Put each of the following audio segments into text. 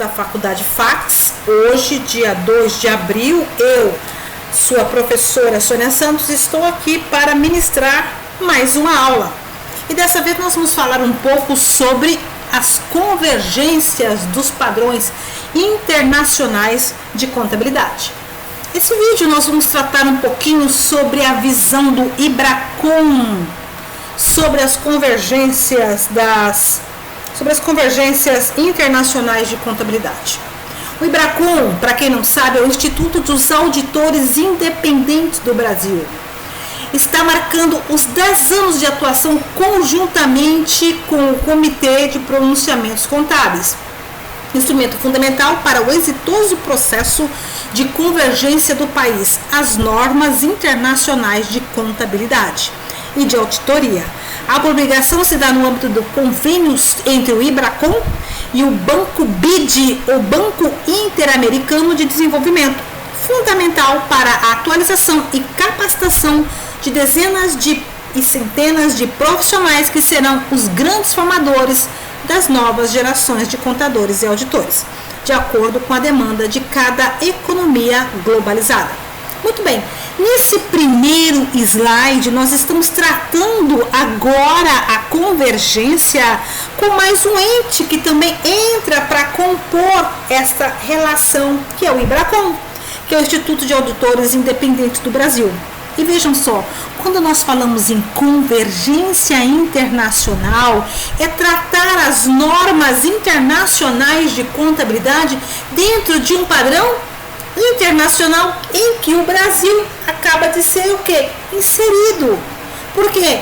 da Faculdade FACS. Hoje, dia 2 de abril, eu, sua professora Sônia Santos, estou aqui para ministrar mais uma aula. E dessa vez nós vamos falar um pouco sobre as convergências dos padrões internacionais de contabilidade. Esse vídeo nós vamos tratar um pouquinho sobre a visão do IBRACON, sobre as convergências internacionais de contabilidade. O IBRACON, para quem não sabe, é o Instituto dos Auditores Independentes do Brasil. Está marcando os 10 anos de atuação conjuntamente com o Comitê de Pronunciamentos Contábeis, instrumento fundamental para o exitoso processo de convergência do país às normas internacionais de contabilidade e de auditoria. A obrigação se dá no âmbito do convênio entre o IBRACON e o Banco BID, o Banco Interamericano de Desenvolvimento, fundamental para a atualização e capacitação de dezenas e centenas de profissionais que serão os grandes formadores das novas gerações de contadores e auditores, de acordo com a demanda de cada economia globalizada. Muito bem, nesse primeiro slide nós estamos tratando agora a convergência com mais um ente que também entra para compor esta relação, que é o IBRACON, que é o Instituto de Auditores Independentes do Brasil. E vejam só, quando nós falamos em convergência internacional, é tratar as normas internacionais de contabilidade dentro de um padrão internacional em que o Brasil acaba de ser o quê? Inserido. Por quê?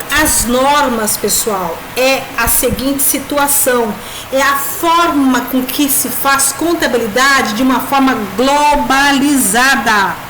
As normas, pessoal, é a seguinte situação, é a forma com que se faz contabilidade de uma forma globalizada.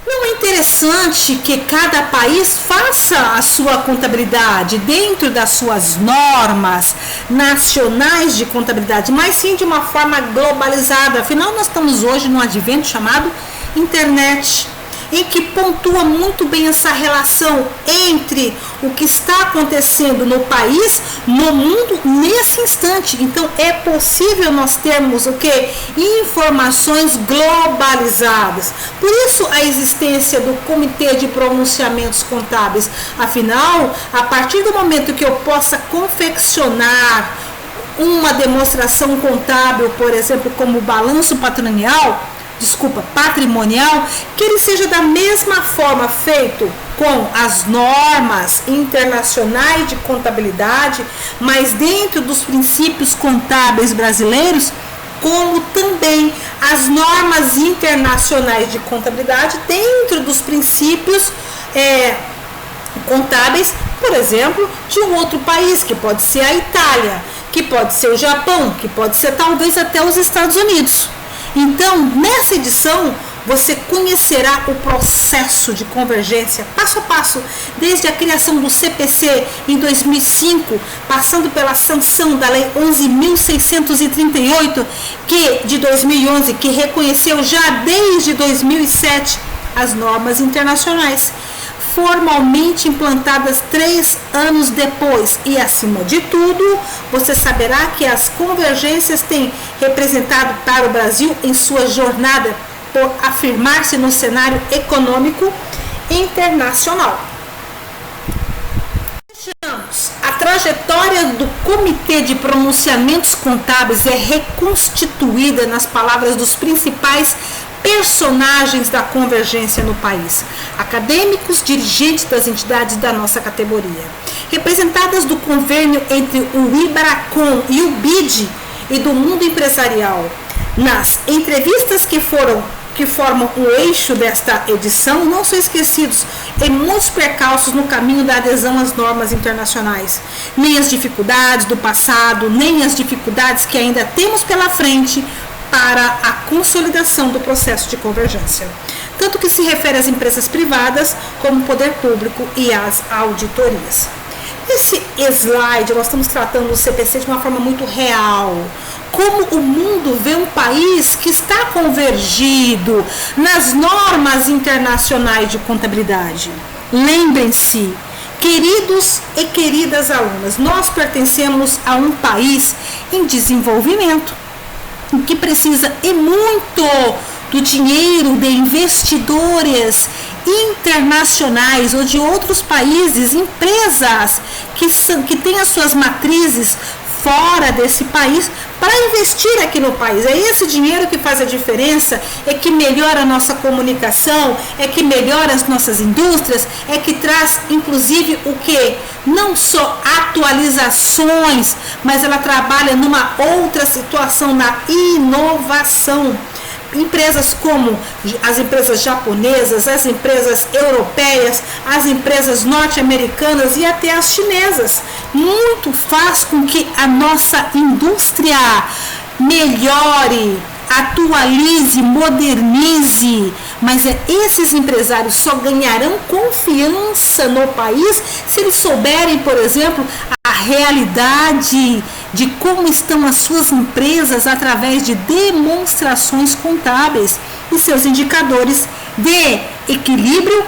Não é interessante que cada país faça a sua contabilidade dentro das suas normas nacionais de contabilidade, mas sim de uma forma globalizada. Afinal, nós estamos hoje num advento chamado internet, em que pontua muito bem essa relação entre o que está acontecendo no país, no mundo, nesse instante. Então, é possível nós termos o quê? Informações globalizadas. Por isso, a existência do Comitê de Pronunciamentos Contábeis. Afinal, a partir do momento que eu possa confeccionar uma demonstração contábil, por exemplo, como o balanço patrimonial, que ele seja da mesma forma feito com as normas internacionais de contabilidade, mas dentro dos princípios contábeis brasileiros, como também as normas internacionais de contabilidade dentro dos princípios contábeis, por exemplo, de um outro país, que pode ser a Itália, que pode ser o Japão, que pode ser talvez até os Estados Unidos. Então, nessa edição, você conhecerá o processo de convergência passo a passo, desde a criação do CPC em 2005, passando pela sanção da Lei 11.638, de 2011, que reconheceu já desde 2007 as normas internacionais, formalmente implantadas 3 anos depois. E, acima de tudo, você saberá que as convergências têm representado para o Brasil em sua jornada por afirmar-se no cenário econômico internacional. A trajetória do Comitê de Pronunciamentos Contábeis é reconstituída nas palavras dos principais personagens da convergência no país, acadêmicos, dirigentes das entidades da nossa categoria, representadas do convênio entre o IBRACON e o BID e do mundo empresarial. Nas entrevistas que formam o eixo desta edição, não são esquecidos em muitos percalços no caminho da adesão às normas internacionais, nem as dificuldades do passado, nem as dificuldades que ainda temos pela frente para a consolidação do processo de convergência, tanto que se refere às empresas privadas como o poder público e às auditorias. Nesse slide, nós estamos tratando o CPC de uma forma muito real. Como o mundo vê um país que está convergido nas normas internacionais de contabilidade. Lembrem-se, queridos e queridas alunas, nós pertencemos a um país em desenvolvimento, o que precisa é muito do dinheiro de investidores internacionais ou de outros países, empresas que têm as suas matrizes fora desse país para investir aqui no país. É esse dinheiro que faz a diferença, é que melhora a nossa comunicação, é que melhora as nossas indústrias, é que traz inclusive o que? Não só atualizações, mas ela trabalha numa outra situação, na inovação. Empresas como as empresas japonesas, as empresas europeias, as empresas norte-americanas e até as chinesas. Muito faz com que a nossa indústria melhore, atualize, modernize, mas esses empresários só ganharão confiança no país se eles souberem, por exemplo, a realidade de como estão as suas empresas através de demonstrações contábeis e seus indicadores de equilíbrio,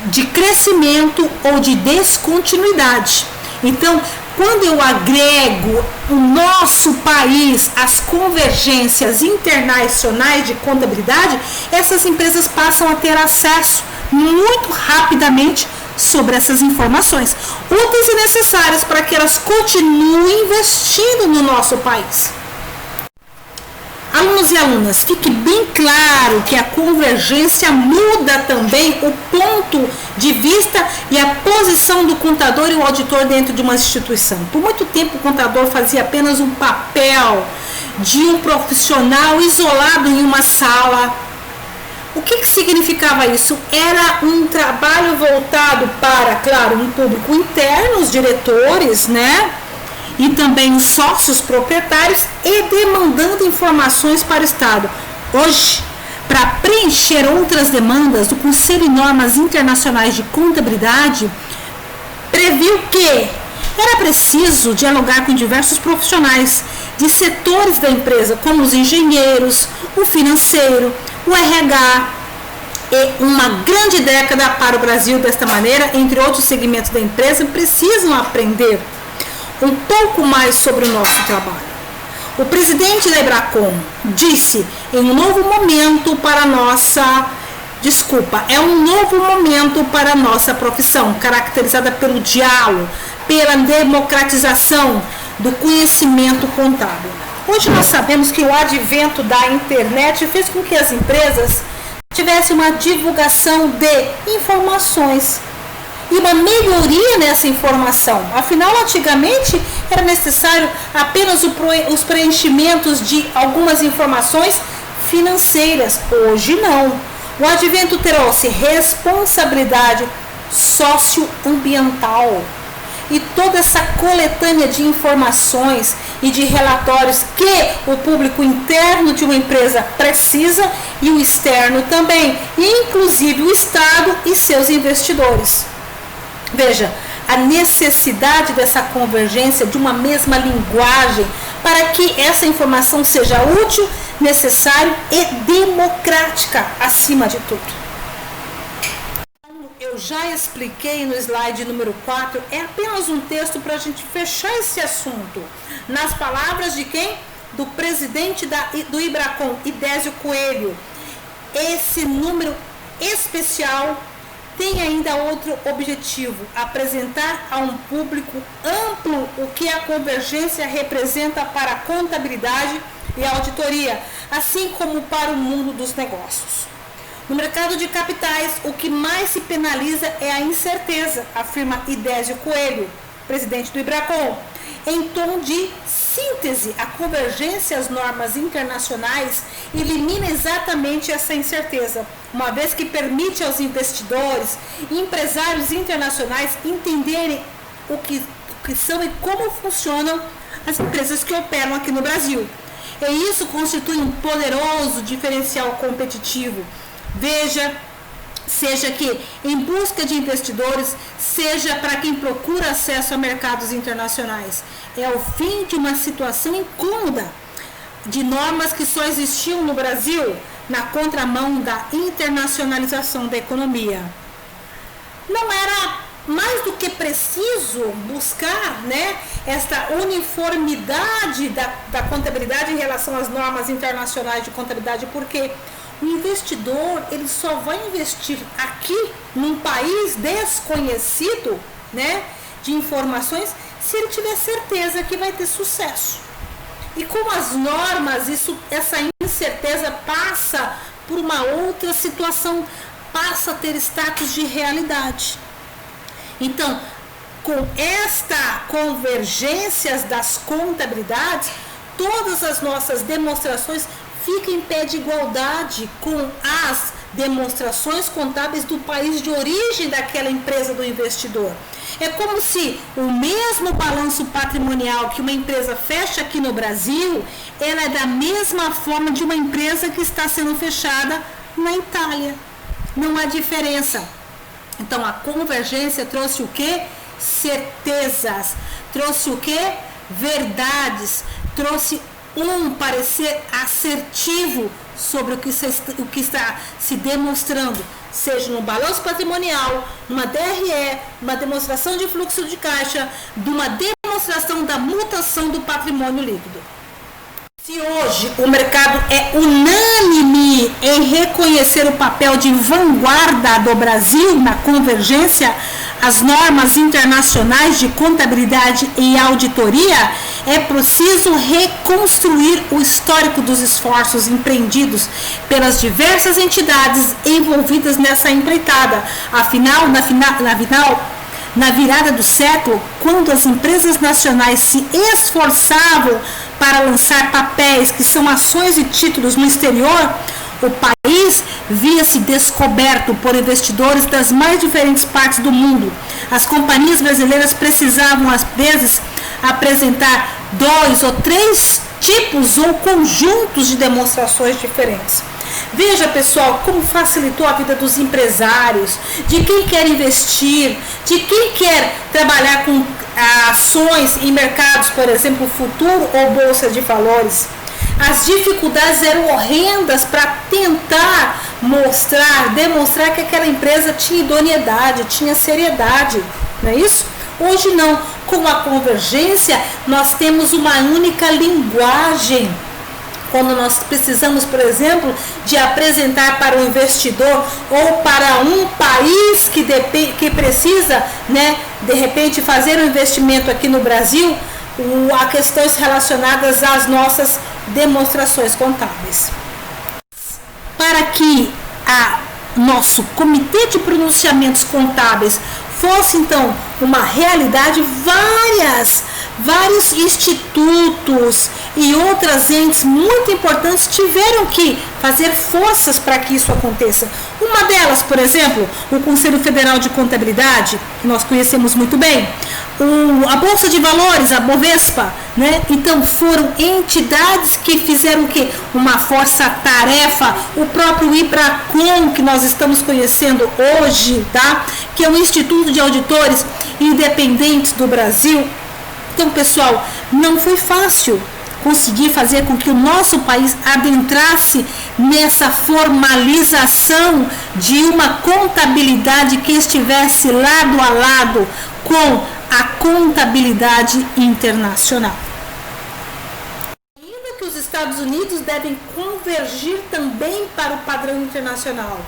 de crescimento ou de descontinuidade. Então, quando eu agrego o nosso país às convergências internacionais de contabilidade, essas empresas passam a ter acesso muito rapidamente sobre essas informações, úteis e necessárias para que elas continuem investindo no nosso país. Alunos e alunas, fique bem claro que a convergência muda também o ponto de vista e a posição do contador e o auditor dentro de uma instituição. Por muito tempo o contador fazia apenas um papel de um profissional isolado em uma sala. O que significava isso? Era um trabalho voltado para, claro, um público interno, os diretores, né? E também os sócios proprietários e demandando informações para o Estado. Hoje, para preencher outras demandas, o Conselho de Normas Internacionais de Contabilidade previu que era preciso dialogar com diversos profissionais de setores da empresa, como os engenheiros, o financeiro, o RH, e uma grande década para o Brasil desta maneira, entre outros segmentos da empresa, precisam aprender um pouco mais sobre o nosso trabalho. O presidente da Ibracon disse é um novo momento para a nossa profissão, caracterizada pelo diálogo, pela democratização do conhecimento contábil. Hoje nós sabemos que o advento da internet fez com que as empresas tivessem uma divulgação de informações e uma melhoria nessa informação. Afinal, antigamente era necessário apenas os preenchimentos de algumas informações financeiras. Hoje não. O advento trouxe responsabilidade socioambiental e toda essa coletânea de informações e de relatórios que o público interno de uma empresa precisa e o externo também, e inclusive o Estado e seus investidores. Veja, a necessidade dessa convergência de uma mesma linguagem para que essa informação seja útil, necessária e democrática acima de tudo. Eu já expliquei no slide número 4, é apenas um texto para a gente fechar esse assunto. Nas palavras de quem? Do presidente do Ibracon, Idésio Coelho. Esse número especial tem ainda outro objetivo: apresentar a um público amplo o que a convergência representa para a contabilidade e a auditoria, assim como para o mundo dos negócios. No mercado de capitais, o que mais se penaliza é a incerteza, afirma Idésio Coelho, presidente do Ibracon. Em tom de síntese, a convergência às normas internacionais elimina exatamente essa incerteza, uma vez que permite aos investidores e empresários internacionais entenderem o que são e como funcionam as empresas que operam aqui no Brasil. E isso constitui um poderoso diferencial competitivo. Veja, seja que em busca de investidores, seja para quem procura acesso a mercados internacionais. É o fim de uma situação incômoda de normas que só existiam no Brasil na contramão da internacionalização da economia. Não era mais do que preciso buscar, né, esta uniformidade da contabilidade em relação às normas internacionais de contabilidade, porque o investidor ele só vai investir aqui num país desconhecido, né, de informações, se ele tiver certeza que vai ter sucesso. E com as normas, essa incerteza passa por uma outra situação, passa a ter status de realidade. Então, com esta convergência das contabilidades, todas as nossas demonstrações ficam em pé de igualdade com as demonstrações contábeis do país de origem daquela empresa do investidor. É como se o mesmo balanço patrimonial que uma empresa fecha aqui no Brasil, ela é da mesma forma de uma empresa que está sendo fechada na Itália. Não há diferença. Então, a convergência trouxe o quê? Certezas. Trouxe o quê? Verdades. Trouxe um parecer assertivo sobre o que está se demonstrando, seja no balanço patrimonial, numa DRE, uma demonstração de fluxo de caixa, de uma demonstração da mutação do patrimônio líquido. Se hoje o mercado é unânime em reconhecer o papel de vanguarda do Brasil na convergência às normas internacionais de contabilidade e auditoria, é preciso reconstruir o histórico dos esforços empreendidos pelas diversas entidades envolvidas nessa empreitada. Afinal, na virada do século, quando as empresas nacionais se esforçavam para lançar papéis que são ações e títulos no exterior, o país via-se descoberto por investidores das mais diferentes partes do mundo. As companhias brasileiras precisavam, às vezes, apresentar 2 ou 3 tipos ou conjuntos de demonstrações diferentes. Veja, pessoal, como facilitou a vida dos empresários, de quem quer investir, de quem quer trabalhar com ações em mercados, por exemplo, futuro ou bolsa de valores. As dificuldades eram horrendas para tentar demonstrar que aquela empresa tinha idoneidade, tinha seriedade, não é isso? Hoje não, com a convergência nós temos uma única linguagem. Quando nós precisamos, por exemplo, de apresentar para o investidor ou para um país que precisa, né, de repente fazer um investimento aqui no Brasil, a questões relacionadas às nossas demonstrações contábeis. Para que nosso comitê de pronunciamentos contábeis fosse então uma realidade, vários institutos e outras entes muito importantes tiveram que fazer forças para que isso aconteça. Uma delas, por exemplo, o Conselho Federal de Contabilidade, que nós conhecemos muito bem, a Bolsa de Valores, a Bovespa, né? Então foram entidades que fizeram o quê? Uma força-tarefa, o próprio IBRACON, que nós estamos conhecendo hoje, tá? Que é o Instituto de Auditores Independentes do Brasil. Então, pessoal, não foi fácil conseguir fazer com que o nosso país adentrasse nessa formalização de uma contabilidade que estivesse lado a lado com a contabilidade internacional. Ainda que os Estados Unidos devem convergir também para o padrão internacional,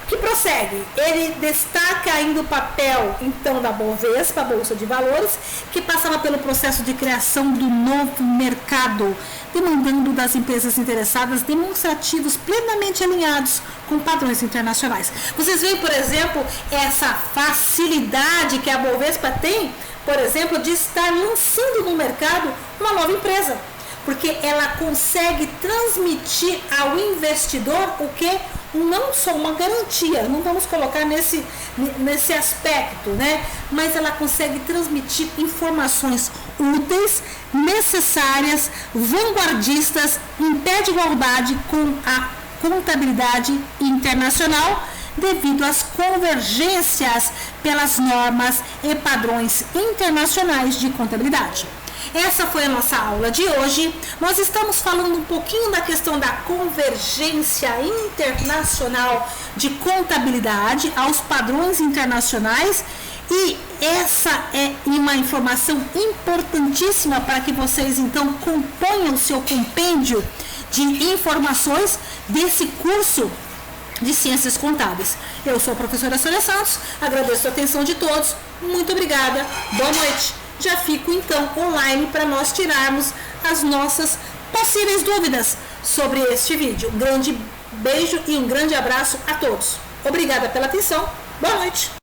que prossegue. Ele destaca ainda o papel, então, da Bovespa, a Bolsa de Valores, que passava pelo processo de criação do novo mercado, demandando das empresas interessadas demonstrativos plenamente alinhados com padrões internacionais. Vocês veem, por exemplo, essa facilidade que a Bovespa tem, por exemplo, de estar lançando no mercado uma nova empresa, porque ela consegue transmitir ao investidor o que? Não só uma garantia, não vamos colocar nesse aspecto, né? Mas ela consegue transmitir informações úteis, necessárias, vanguardistas, em pé de igualdade com a contabilidade internacional, devido às convergências pelas normas e padrões internacionais de contabilidade. Essa foi a nossa aula de hoje. Nós estamos falando um pouquinho da questão da convergência internacional de contabilidade aos padrões internacionais E essa é uma informação importantíssima para que vocês então componham o seu compêndio de informações desse curso de Ciências Contábeis. Eu sou a professora Sônia Santos, agradeço a atenção de todos, muito obrigada, boa noite. Já fico então online para nós tirarmos as nossas possíveis dúvidas sobre este vídeo. Um grande beijo e um grande abraço a todos. Obrigada pela atenção, boa noite.